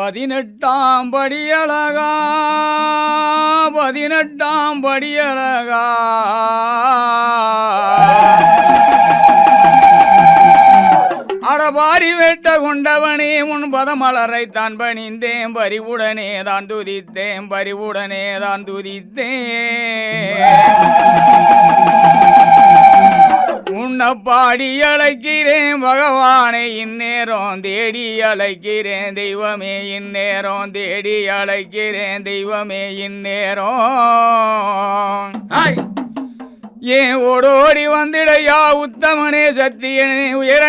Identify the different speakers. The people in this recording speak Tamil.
Speaker 1: பதினெட்டாம் படியழகா 18ஆம் படியழகா அடபாரி வெட்ட கொண்டவனே உன் பதமலரை தான் பணிந்தேன் பறிவுடனே தான் துதித்தேன் பறிவுடனே தான் துதித்தேன் உன்னை பாடி அழைக்கிறேன் பகவானை இந்நேரம் தேடி அழைக்கிறேன் தெய்வமே இந்நேரம் தேடி அழைக்கிறேன் தெய்வமே இந்நேரம் ஏன் ஓடோடி வந்திடையா உத்தமனே சத்தியனே உயர